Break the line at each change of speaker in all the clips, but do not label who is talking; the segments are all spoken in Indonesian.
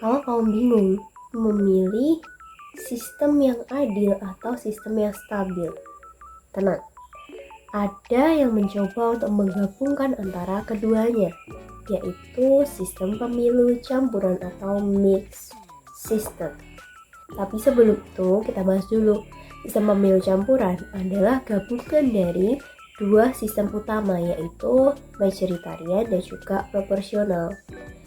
Kalau kamu bingung memilih sistem yang adil atau sistem yang stabil, tenang. Ada yang mencoba untuk menggabungkan antara keduanya, yaitu sistem pemilu campuran atau mixed system. Tapi sebelum itu kita bahas dulu. Sistem pemilu campuran adalah gabungan dari dua sistem utama, yaitu majoritarian dan juga proporsional.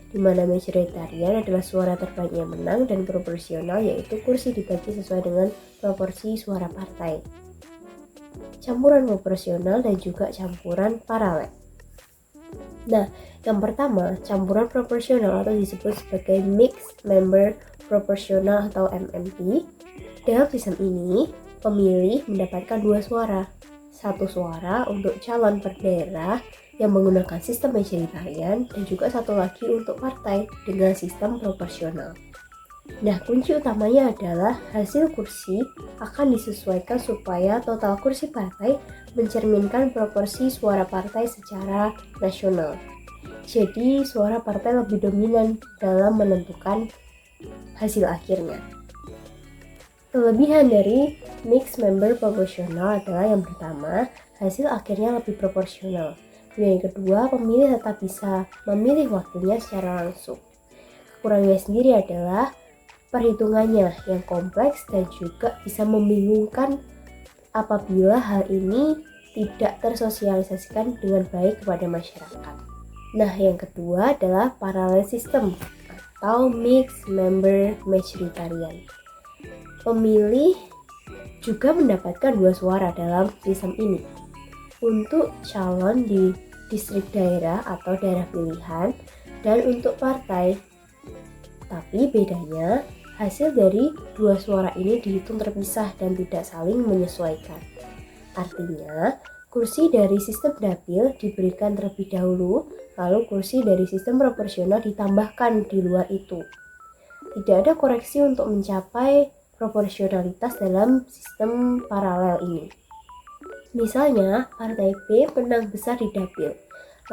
Di mana majoritarian adalah suara terbanyak yang menang dan proporsional yaitu kursi dibagi sesuai dengan proporsi suara partai. Campuran proporsional dan juga campuran paralel. Nah, yang pertama, campuran proporsional atau disebut sebagai Mixed Member Proportional atau MMP. Dalam sistem ini, pemilih mendapatkan dua suara. Satu suara untuk calon per daerah yang menggunakan sistem majoritarian dan juga satu lagi untuk partai dengan sistem proporsional. Nah, kunci utamanya adalah hasil kursi akan disesuaikan supaya total kursi partai mencerminkan proporsi suara partai secara nasional. Jadi, suara partai lebih dominan dalam menentukan hasil akhirnya. Kelebihan dari mixed member proporsional adalah yang pertama, hasil akhirnya lebih proporsional. Yang kedua, pemilih tetap bisa memilih wakilnya secara langsung. Kekurangannya sendiri adalah perhitungannya yang kompleks dan juga bisa membingungkan apabila hal ini tidak tersosialisasikan dengan baik kepada masyarakat. Nah, yang kedua adalah parallel system atau mixed member majoritarian. Pemilih juga mendapatkan dua suara dalam sistem ini untuk calon di distrik daerah atau daerah pilihan dan untuk partai. Tapi bedanya, hasil dari dua suara ini dihitung terpisah dan tidak saling menyesuaikan. Artinya, kursi dari sistem dapil diberikan terlebih dahulu, lalu kursi dari sistem proporsional ditambahkan di luar itu. Tidak ada koreksi untuk mencapai proporsionalitas dalam sistem paralel ini. Misalnya, partai B menang besar di dapil,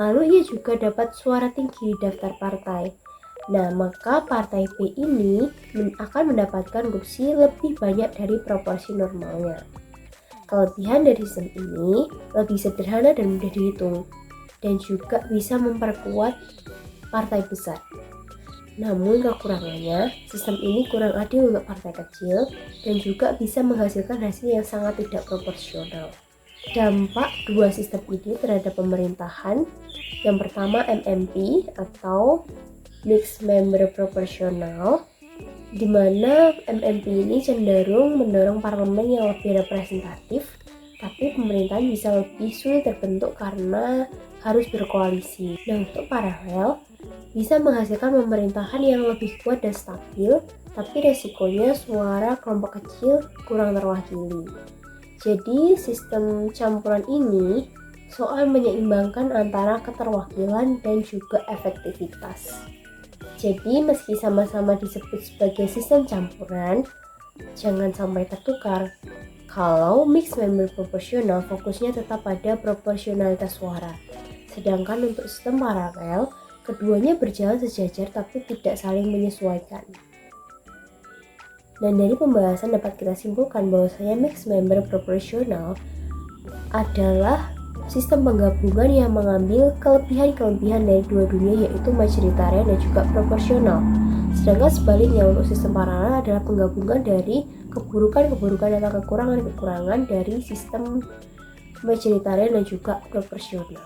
lalu ia juga dapat suara tinggi di daftar partai. Nah, maka partai B ini akan mendapatkan kursi lebih banyak dari proporsi normalnya. Kelebihan dari sistem ini lebih sederhana dan mudah dihitung, dan juga bisa memperkuat partai besar. Namun kekurangannya, sistem ini kurang adil untuk partai kecil dan juga bisa menghasilkan hasil yang sangat tidak proporsional. Dampak dua sistem ini terhadap pemerintahan, yang pertama MMP atau Mixed Member Proportional, di mana MMP ini cenderung mendorong parlemen yang lebih representatif, tapi pemerintahan bisa lebih sulit terbentuk karena harus berkoalisi. Nah, untuk paralel, bisa menghasilkan pemerintahan yang lebih kuat dan stabil, tapi resikonya suara kelompok kecil kurang terwakili. Jadi, sistem campuran ini soal menyeimbangkan antara keterwakilan dan juga efektivitas. Jadi, meski sama-sama disebut sebagai sistem campuran, jangan sampai tertukar. Kalau mixed member proporsional, fokusnya tetap pada proporsionalitas suara. Sedangkan untuk sistem paralel, keduanya berjalan sejajar tapi tidak saling menyesuaikan. Dan dari pembahasan dapat kita simpulkan bahwasanya mixed member proporsional adalah sistem penggabungan yang mengambil kelebihan-kelebihan dari dua dunia, yaitu majoritarian dan juga proporsional. Sedangkan sebaliknya untuk sistem paralel adalah penggabungan dari keburukan-keburukan atau kekurangan-kekurangan dari sistem majoritarian dan juga proporsional.